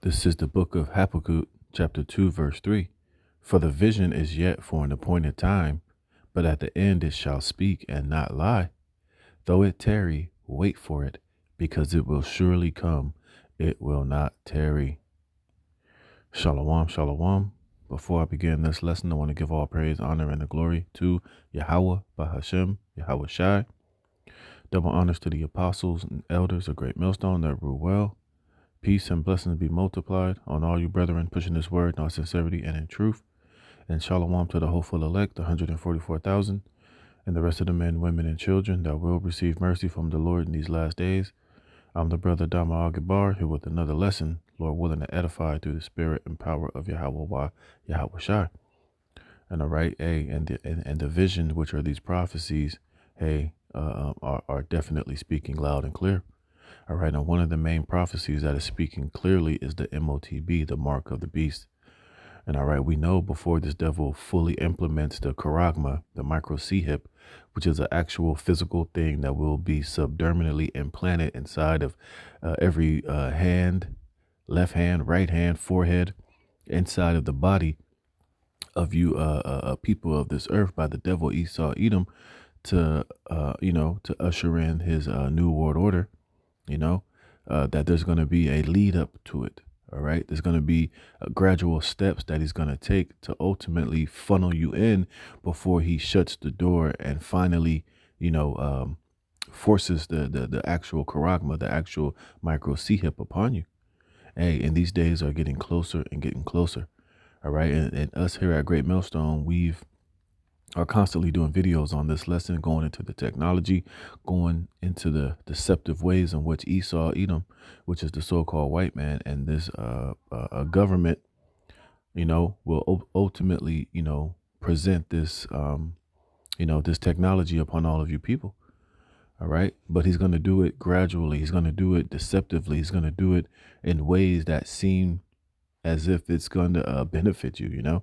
This is the book of Habakkuk, chapter 2, verse 3. For the vision is yet for an appointed time, but at the end it shall speak and not lie. Though it tarry, wait for it, because it will surely come. It will not tarry. Shalom, shalom. Before I begin this lesson, I want to give all praise, honor, and the glory to Yahweh, Bahashem, Yahweh Shai. Double honors to the apostles and elders of Great Millstone that rule well. Peace and blessings be multiplied on all you brethren pushing this word in all sincerity and in truth. And shalom to the hopeful elect, 144,000, and the rest of the men, women, and children that will receive mercy from the Lord in these last days. I'm the brother Dama Al-Gabar here with another lesson, Lord willing to edify through the spirit and power of Yahweh Shai. And all right, and the vision, which are these prophecies, are definitely speaking loud and clear. All right, and one of the main prophecies that is speaking clearly is the o.t.b, the mark of the beast. And all right, we know before this devil fully implements the charagma, the micro C-hip, which is an actual physical thing that will be subdermally implanted inside of every hand, left hand, right hand, forehead, inside of the body of you people of this earth by the devil Esau Edom to usher in his new world order. That there's going to be a lead up to it. All right. There's going to be gradual steps that he's going to take to ultimately funnel you in before he shuts the door and finally, forces the actual charagma, the actual micro C-hip upon you. And these days are getting closer and getting closer. All right. And us here at Great Millstone, are constantly doing videos on this lesson, going into the technology, going into the deceptive ways in which Esau Edom, which is the so-called white man, and this government, will ultimately, present this, this technology upon all of you people. All right. But he's going to do it gradually. He's going to do it deceptively. He's going to do it in ways that seem as if it's going to benefit you,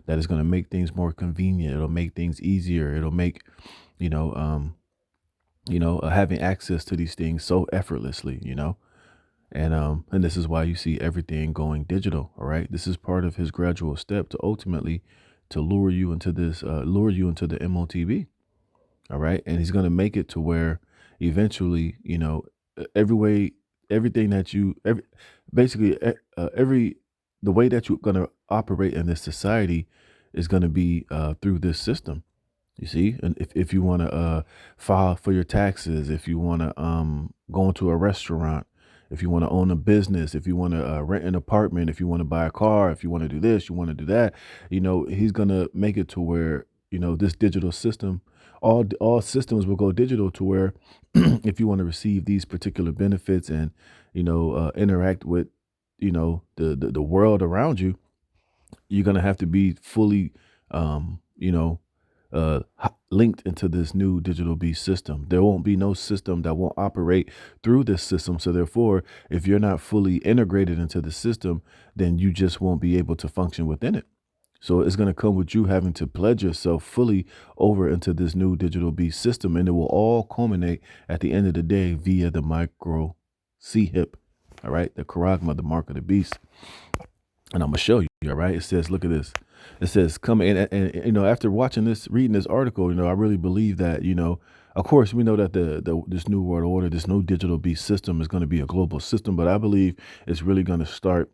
that is going to make things more convenient. It'll make things easier. It'll make, having access to these things so effortlessly, and this is why you see everything going digital. All right. This is part of his gradual step to ultimately to lure you into the o.t.b. All right. And he's going to make it to where eventually, everything that the way that you're going to operate in this society is going to be through this system. You see, and if you want to file for your taxes, if you want to go into a restaurant, if you want to own a business, if you want to rent an apartment, if you want to buy a car, if you want to do this, you want to do that, he's going to make it to where, this digital system, all systems will go digital to where if you want to receive these particular benefits and, interact with, the world around you, you're going to have to be fully, linked into this new digital beast system. There won't be no system that won't operate through this system. So therefore, if you're not fully integrated into the system, then you just won't be able to function within it. So it's going to come with you having to pledge yourself fully over into this new digital beast system. And it will all culminate at the end of the day via the micro C-hip. All right. The charagma, the mark of the beast. And I'm going to show you. All right. It says, look at this. It says, come in. And after reading this article, I really believe that, of course, we know that this new world order, this new digital beast system is going to be a global system. But I believe it's really going to start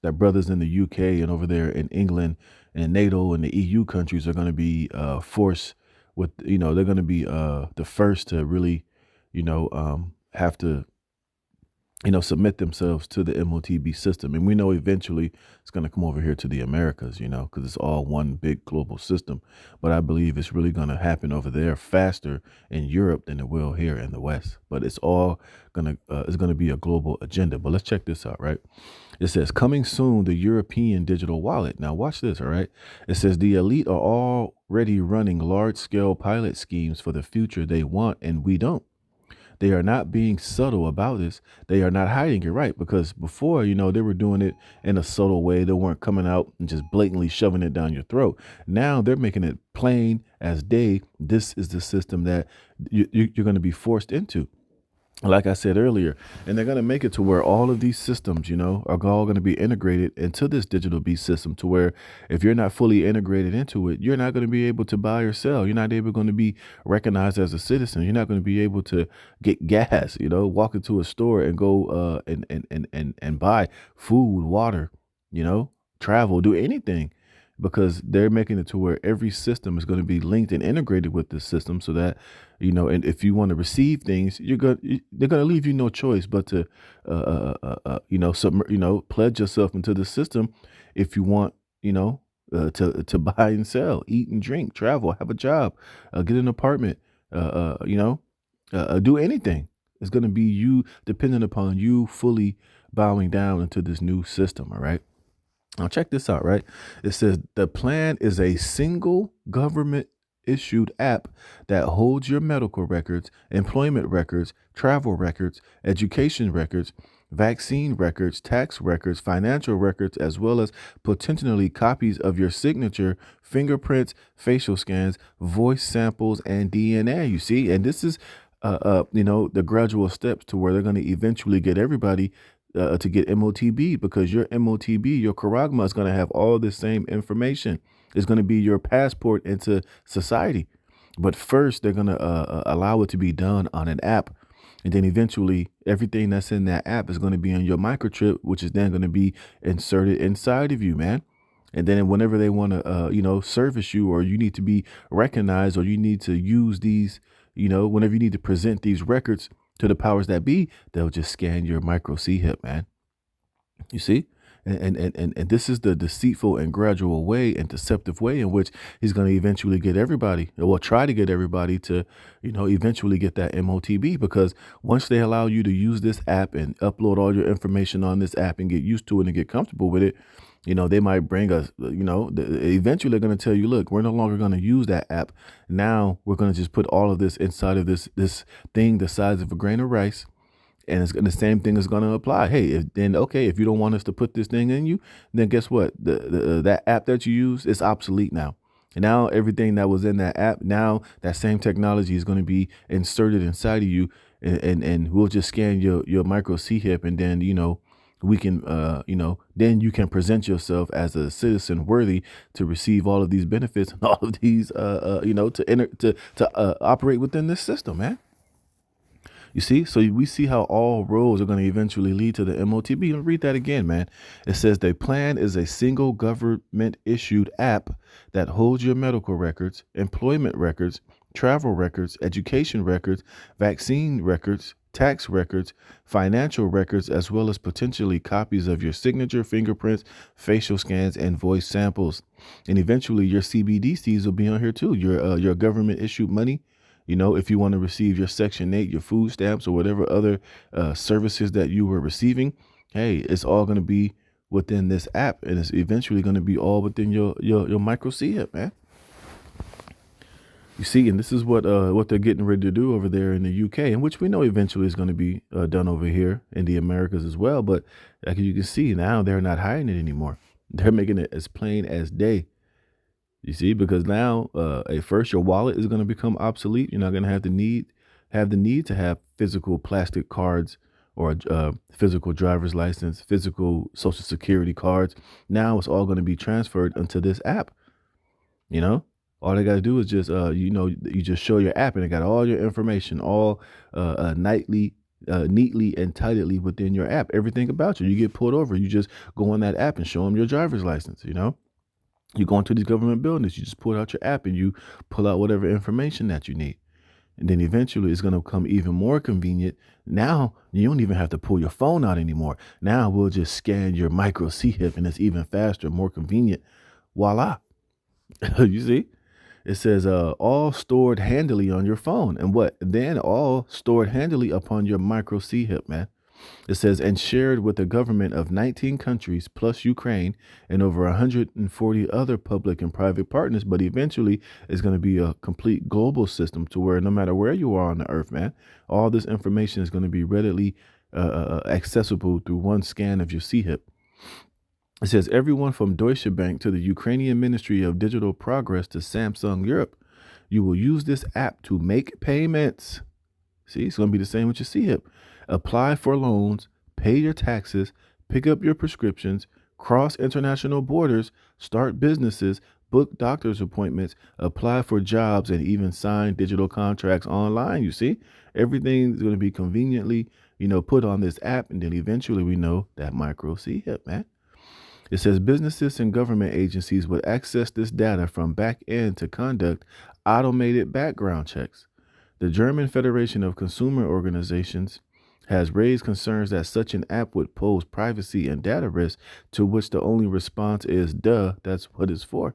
that brothers in the UK and over there in England and NATO and the EU countries are going to be forced with, they're going to be the first to really, have to, submit themselves to the o.t.b system. And we know eventually it's going to come over here to the Americas, because it's all one big global system. But I believe it's really going to happen over there faster in Europe than it will here in the West. But it's all going to be a global agenda. But let's check this out, right? It says, coming soon, the European digital wallet. Now watch this, all right? It says the elite are already running large scale pilot schemes for the future they want, and we don't. They are not being subtle about this. They are not hiding it, right? Because before, they were doing it in a subtle way. They weren't coming out and just blatantly shoving it down your throat. Now they're making it plain as day. This is the system that you're going to be forced into. like I said earlier, and they're going to make it to where all of these systems, are all going to be integrated into this digital beast system to where if you're not fully integrated into it, you're not going to be able to buy or sell. You're not able going to be recognized as a citizen. You're not going to be able to get gas, walk into a store and go and buy food, water, travel, do anything because they're making it to where every system is going to be linked and integrated with this system so that and if you want to receive things they're going to leave you no choice but to pledge yourself into the system if you want to buy and sell, eat and drink, travel, have a job, get an apartment, do anything. It's going to be you dependent upon you fully bowing down into this new system. All right. Now, check this out, right? It says the plan is a single government issued app that holds your medical records, employment records, travel records, education records, vaccine records, tax records, financial records, as well as potentially copies of your signature, fingerprints, facial scans, voice samples, and DNA. You see, and this is the gradual steps to where they're going to eventually get everybody to get MOTB because your MOTB, your charagma is going to have all the same information. It's going to be your passport into society. But first, they're going to allow it to be done on an app. And then eventually, everything that's in that app is going to be on your microchip, which is then going to be inserted inside of you, man. And then whenever they want to, service you, or you need to be recognized, or you need to use these, whenever you need to present these records to the powers that be, they'll just scan your micro C hip, man. You see? And this is the deceitful and gradual way and deceptive way in which he's going to eventually get everybody, or try to get everybody to, eventually get that MOTB. Because once they allow you to use this app and upload all your information on this app and get used to it and get comfortable with it, they might bring us, eventually they're going to tell you, look, we're no longer going to use that app. Now we're going to just put all of this inside of this thing the size of a grain of rice. And the same thing is going to apply. Hey, if you don't want us to put this thing in you, then guess what? That app that you use is obsolete now. And now everything that was in that app, now that same technology is going to be inserted inside of you, and we'll just scan your micro C hip, and then we can then you can present yourself as a citizen worthy to receive all of these benefits and all of these to operate within this system, man. You see, so we see how all roads are going to eventually lead to the MOTB. And read that again, man. It says the plan is a single government issued app that holds your medical records, employment records, travel records, education records, vaccine records, tax records, financial records, as well as potentially copies of your signature, fingerprints, facial scans, and voice samples. And eventually your CBDCs will be on here too. Your government issued money. If you want to receive your Section 8, your food stamps, or whatever other services that you were receiving, hey, it's all going to be within this app, and it's eventually going to be all within your micro C hip, man. You see, and this is what they're getting ready to do over there in the UK, and which we know eventually is going to be done over here in the Americas as well. But like you can see now, they're not hiding it anymore. They're making it as plain as day. You see, because now, at first, your wallet is going to become obsolete. You're not going to have the need to have physical plastic cards or physical driver's license, physical social security cards. Now it's all going to be transferred onto this app. All they got to do is just, you just show your app and it got all your information, all neatly and tidily within your app. Everything about you. You get pulled over, you just go on that app and show them your driver's license. You go into these government buildings, you just pull out your app and you pull out whatever information that you need. And then eventually it's going to become even more convenient. Now you don't even have to pull your phone out anymore. Now we'll just scan your micro C hip and it's even faster, more convenient. Voila. You see? It says all stored handily on your phone. And what? Then all stored handily upon your micro C hip, man. It says, and shared with the government of 19 countries plus Ukraine and over 140 other public and private partners. But eventually it's going to be a complete global system to where no matter where you are on the earth, man, all this information is going to be readily accessible through one scan of your C-hip. It says everyone from Deutsche Bank to the Ukrainian Ministry of Digital Progress to Samsung Europe, you will use this app to make payments, See, it's going to be the same with your CHIP. Apply for loans, pay your taxes, pick up your prescriptions, cross international borders, start businesses, book doctor's appointments, apply for jobs, and even sign digital contracts online. You see, everything's going to be conveniently, put on this app. And then eventually we know that micro CHIP, man. It says businesses and government agencies would access this data from back end to conduct automated background checks. The German Federation of Consumer Organizations has raised concerns that such an app would pose privacy and data risks, to which the only response is, duh, that's what it's for.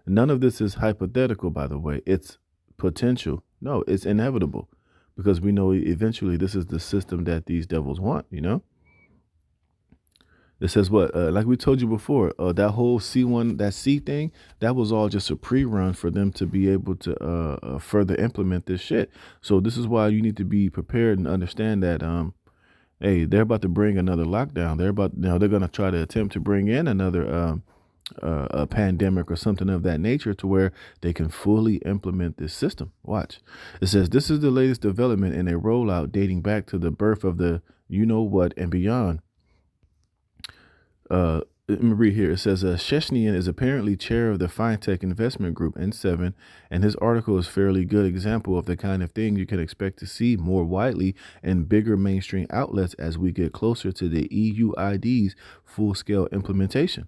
None of this is hypothetical, by the way. It's potential. No, it's inevitable, because we know eventually this is the system that these devils want. It says what? Like we told you before, that whole C1, that C thing, that was all just a pre-run for them to be able to further implement this shit. So this is why you need to be prepared and understand that, hey, they're about to bring another lockdown. They're going to try to attempt to bring in another a pandemic or something of that nature, to where they can fully implement this system. Watch. It says this is the latest development in a rollout dating back to the birth of the what and beyond. Let me read here. It says Sheshnian is apparently chair of the FinTech investment group N7, and his article is a fairly good example of the kind of thing you can expect to see more widely in bigger mainstream outlets as we get closer to the EUID's full-scale implementation.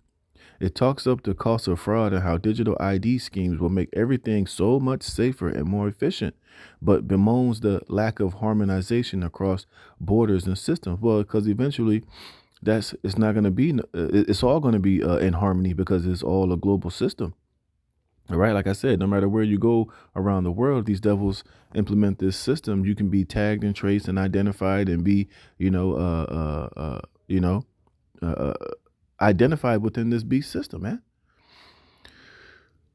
It talks up the cost of fraud and how digital ID schemes will make everything so much safer and more efficient, but bemoans the lack of harmonization across borders and systems. Well, because eventually it's not going to be, it's all going to be in harmony, because it's all a global system. All right. Like I said, no matter where you go around the world, these devils implement this system. You can be tagged and traced and identified and be, identified within this beast system, man.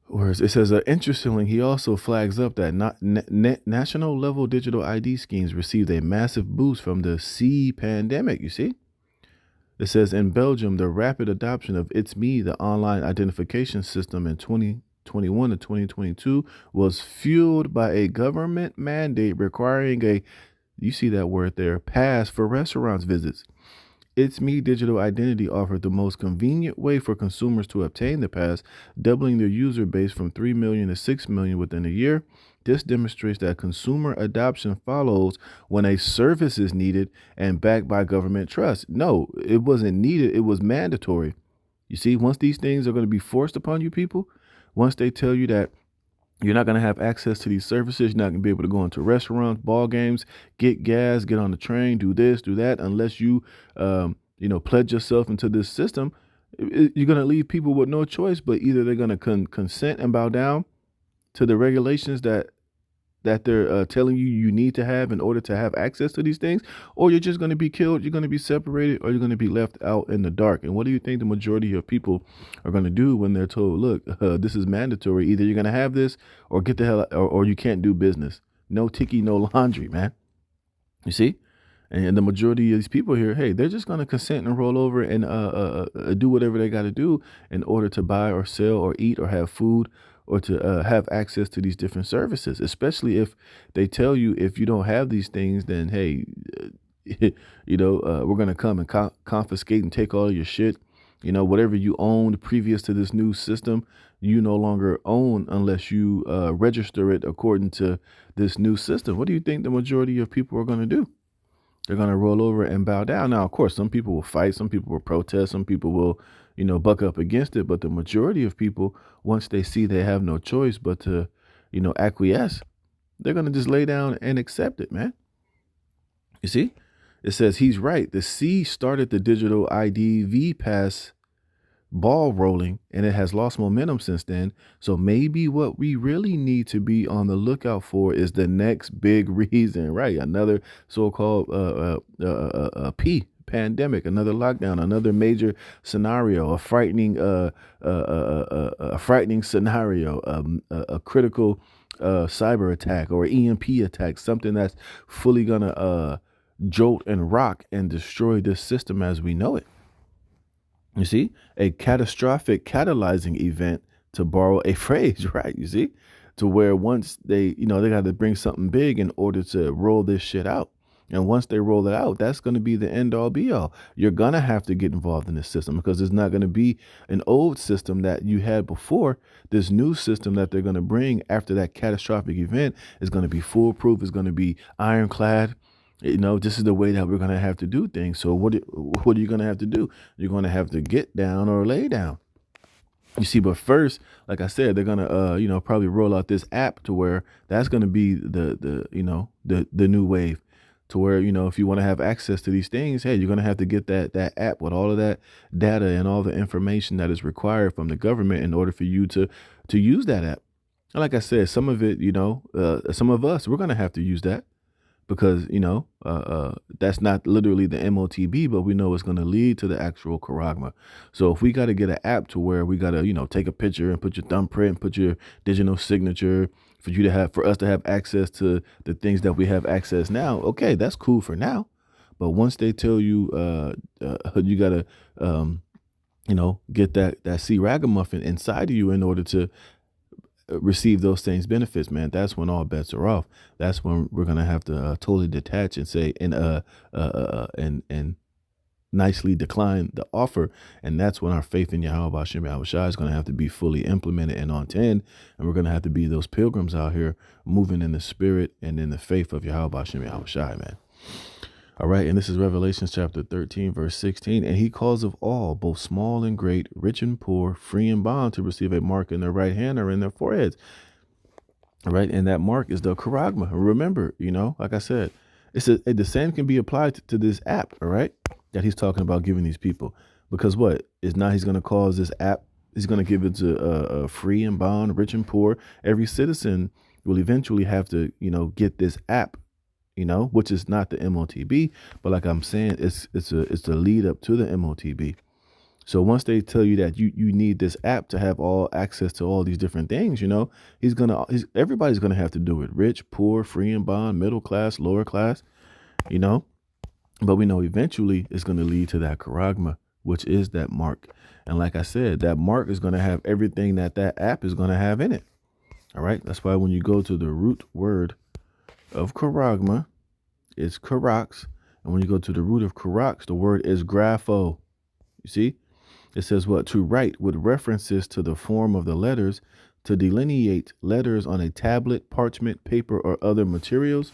Whereas it says, interestingly, he also flags up that national level digital ID schemes received a massive boost from the C pandemic. You see? It says in Belgium, the rapid adoption of o.t.b, the online identification system, in 2021 to 2022 was fueled by a government mandate requiring you see that word there, pass for restaurants visits. o.t.b digital identity offered the most convenient way for consumers to obtain the pass, doubling their user base from 3 million to 6 million within a year. This demonstrates that consumer adoption follows when a service is needed and backed by government trust. No, it wasn't needed. It was mandatory. You see, once these things are going to be forced upon you people, once they tell you that you're not going to have access to these services, you're not going to be able to go into restaurants, ball games, get gas, get on the train, do this, do that, unless you, pledge yourself into this system, you're going to leave people with no choice, but either they're going to consent and bow down to the regulations that they're telling you need to have in order to have access to these things, or you're just going to be killed, you're going to be separated, or you're going to be left out in the dark. And what do you think the majority of people are going to do when they're told, look, this is mandatory, either you're going to have this or get the hell out, or you can't do business. No tiki, no laundry, man. You see? And the majority of these people here, hey, they're just going to consent and roll over and do whatever they got to do in order to buy or sell or eat or have food or to have access to these different services, especially if they tell you if you don't have these things, then, hey, we're going to come and confiscate and take all your shit. Whatever you owned previous to this new system, you no longer own unless you register it according to this new system. What do you think the majority of people are going to do? They're going to roll over and bow down. Now, of course, some people will fight. Some people will protest. Some people will, buck up against it. But the majority of people, once they see they have no choice but to, acquiesce, they're going to just lay down and accept it, man. You see, it says he's right. The C started the digital ID V pass ball rolling, and it has lost momentum since then. So maybe what we really need to be on the lookout for is the next big reason, right? Another so-called P pandemic, another lockdown, another major scenario, a frightening scenario, a critical cyber attack or EMP attack, something that's fully gonna jolt and rock and destroy this system as we know it. You see, a catastrophic catalyzing event, to borrow a phrase, right? You see, to where once they, they got to bring something big in order to roll this shit out. And once they roll it out, that's going to be the end all be all. You're going to have to get involved in this system because there's not going to be an old system that you had before. This new system that they're going to bring after that catastrophic event is going to be foolproof. It's going to be ironclad. This is the way that we're going to have to do things. So what are you going to have to do? You're going to have to get down or lay down. You see, but first, like I said, they're gonna probably roll out this app to where that's gonna be the new wave, to where if you want to have access to these things, hey, you're gonna have to get that app with all of that data and all the information that is required from the government in order for you to use that app. And like I said, some of it, some of us, we're gonna have to use that because that's not literally the MOTB, but we know it's going to lead to the actual charagma. So if we got to get an app to where we got to take a picture and put your thumbprint and put your digital signature for us to have access to the things that we have access now, okay, that's cool for now. But once they tell you you got to get that C ragamuffin inside of you in order to receive those things benefits, man, that's when all bets are off. That's when we're gonna have to totally detach and say and nicely decline the offer, and that's when our faith in Yahweh Bashem Yahushua is gonna have to be fully implemented and on 10, and we're gonna have to be those pilgrims out here moving in the spirit and in the faith of Yahweh Bashem Yahushua, man. All right, and this is Revelation chapter 13, verse 16. And he calls of all, both small and great, rich and poor, free and bond, to receive a mark in their right hand or in their foreheads. All right, and that mark is the charagma. Remember, like I said, the same can be applied to this app, all right, that he's talking about giving these people. Because what is now he's going to cause this app, he's going to give it to free and bond, rich and poor. Every citizen will eventually have to, get this app, which is not the MOTB, but like I'm saying, it's the lead up to the MOTB. So once they tell you that you need this app to have all access to all these different things, everybody's gonna have to do it. Rich, poor, free and bond, middle class, lower class, but we know eventually it's gonna lead to that charagma, which is that mark. And like I said, that mark is gonna have everything that app is gonna have in it. All right. That's why when you go to the root word of charagma, it's karax, and when you go to the root of karax, the word is grapho. You see, it says what? To write with references to the form of the letters, to delineate letters on a tablet, parchment, paper, or other materials,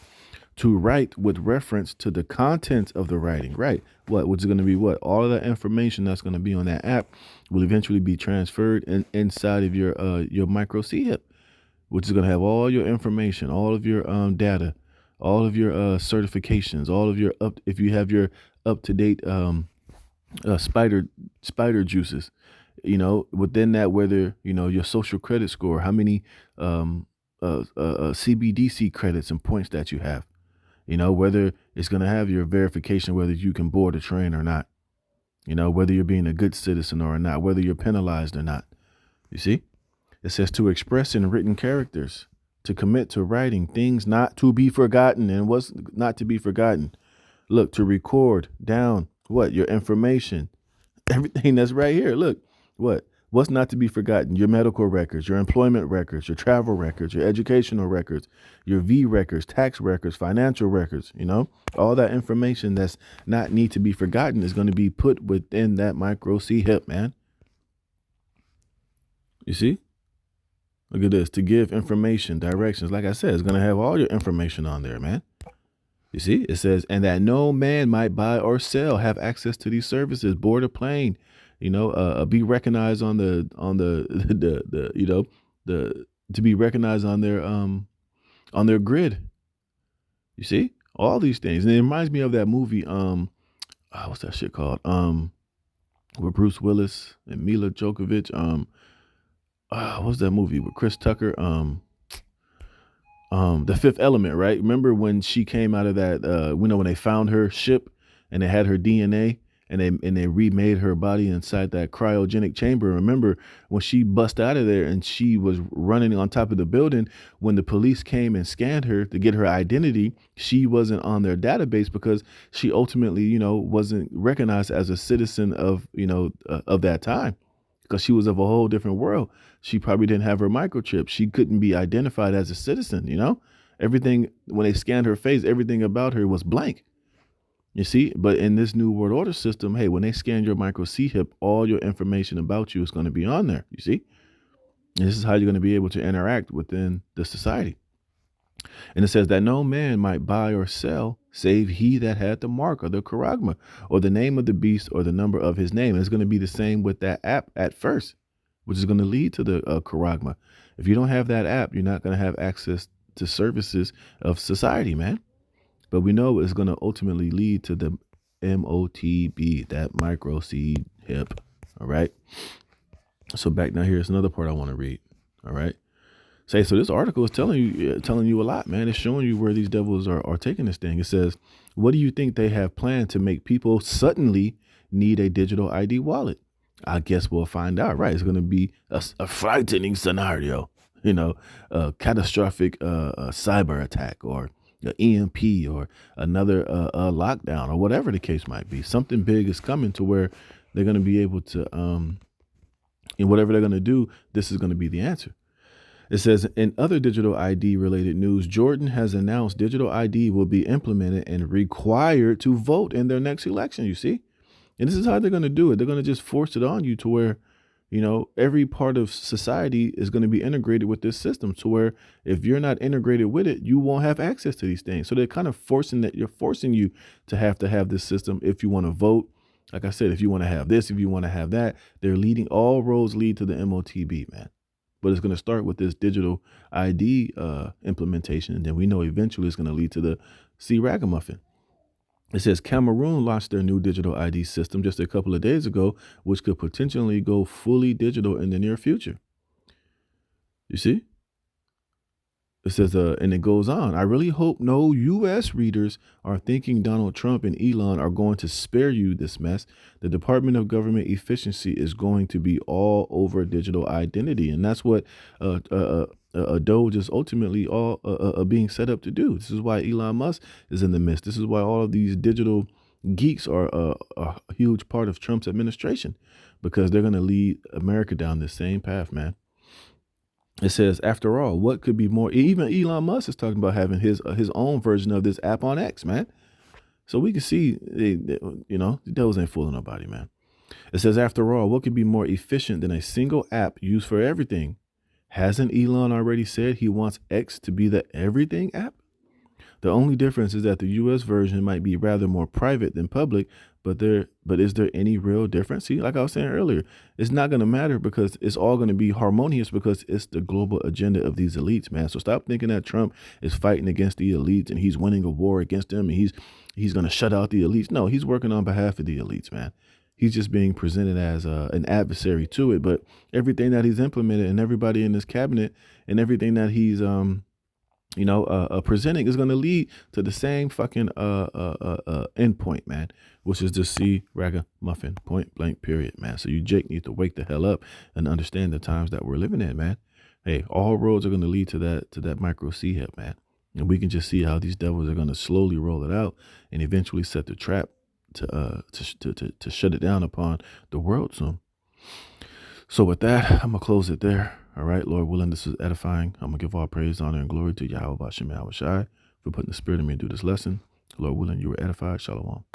to write with reference to the content of the writing. Right. Which is going to be what? All of that information that's going to be on that app will eventually be transferred inside of your micro C hip, which is going to have all your information, all of your data, all of your certifications, all of your if you have your up-to-date spider juices, within that, whether, your social credit score, how many CBDC credits and points that you have, whether it's going to have your verification, whether you can board a train or not, whether you're being a good citizen or not, whether you're penalized or not. You see? It says to express in written characters, to commit to writing things not to be forgotten. And what's not to be forgotten? Look, to record down what? Your information, everything that's right here. Look, what's not to be forgotten? Your medical records, your employment records, your travel records, your educational records, your V records, tax records, financial records, all that information that's not need to be forgotten is going to be put within that micro C hip, man. You see? Look at this. To give information, directions. Like I said, it's going to have all your information on there, man. You see, it says, and that no man might buy or sell, have access to these services, board a plane, be recognized on the to be recognized on their grid. You see, all these things. And it reminds me of that movie. What's that shit called? With Bruce Willis and Mila Djokovic. What's that movie with Chris Tucker? The Fifth Element, right? Remember when she came out of that, when they found her ship and they had her DNA and they remade her body inside that cryogenic chamber. Remember when she bust out of there and she was running on top of the building, when the police came and scanned her to get her identity, she wasn't on their database because she ultimately, wasn't recognized as a citizen of, of that time. because she was of a whole different world. She probably didn't have her microchip. She couldn't be identified as a citizen, you know? Everything, when they scanned her face, everything about her was blank. You see? But in this new world order system, hey, when they scan your micro C hip, all your information about you is going to be on there. You see? And this is how you're going to be able to interact within the society. And it says that no man might buy or sell save he that had the mark or the charagma or the name of the beast or the number of his name. And it's going to be the same with that app at first, which is going to lead to the charagma. If you don't have that app, you're not going to have access to services of society, man. But we know it's going to ultimately lead to the o.t.b, that micro seed hip. All right. So back down here, here's another part I want to read. All right. So this article is telling you a lot, man. It's showing you where these devils are taking this thing. It says, what do you think they have planned to make people suddenly need a digital ID wallet? I guess we'll find out, right? It's going to be a frightening scenario, you know, a catastrophic cyber attack or an EMP or another lockdown or whatever the case might be. Something big is coming to where they're going to be able to, in whatever they're going to do, this is going to be the answer. It says, in other digital ID related news, Jordan has announced digital ID will be implemented and required to vote in their next election, you see? And this is how they're going to do it. They're going to just force it on you to where, you know, every part of society is going to be integrated with this system to where if you're not integrated with it, you won't have access to these things. So they're kind of forcing you to have this system if you want to vote. Like I said, if you want to have this, if you want to have that, all roads lead to the MOTB, man. But it's going to start with this digital ID implementation. And then we know eventually it's going to lead to the C ragamuffin. It says Cameroon launched their new digital ID system just a couple of days ago, which could potentially go fully digital in the near future. You see? It says, and it goes on, I really hope no U.S. readers are thinking Donald Trump and Elon are going to spare you this mess. The Department of Government Efficiency is going to be all over digital identity. And that's what a Doge is ultimately all being set up to do. This is why Elon Musk is in the midst. This is why all of these digital geeks are a huge part of Trump's administration, because they're going to lead America down this same path, man. It says, after all, what could be more? Even Elon Musk is talking about having his own version of this app on X, man. So we can see, the devils ain't fooling nobody, man. It says, after all, what could be more efficient than a single app used for everything? Hasn't Elon already said he wants X to be the everything app? The only difference is that the U.S. version might be rather more private than public, but is there any real difference? See, like I was saying earlier, it's not going to matter because it's all going to be harmonious because it's the global agenda of these elites, man. So stop thinking that Trump is fighting against the elites and he's winning a war against them and he's going to shut out the elites. No, he's working on behalf of the elites, man. He's just being presented as an adversary to it. But everything that he's implemented and everybody in his cabinet and everything that he's presenting is going to lead to the same fucking endpoint, man, which is the C ragamuffin, point blank, period, man. So you Jake need to wake the hell up and understand the times that we're living in, man. Hey, all roads are going to lead to that micro C hip, man. And we can just see how these devils are going to slowly roll it out and eventually set the trap to shut it down upon the world soon. So with that, I'm going to close it there. All right, Lord willing, this is edifying. I'm going to give all praise, honor, and glory to Yahweh Bashem Yahweh Shai for putting the spirit in me to do this lesson. Lord willing, you were edified. Shalom.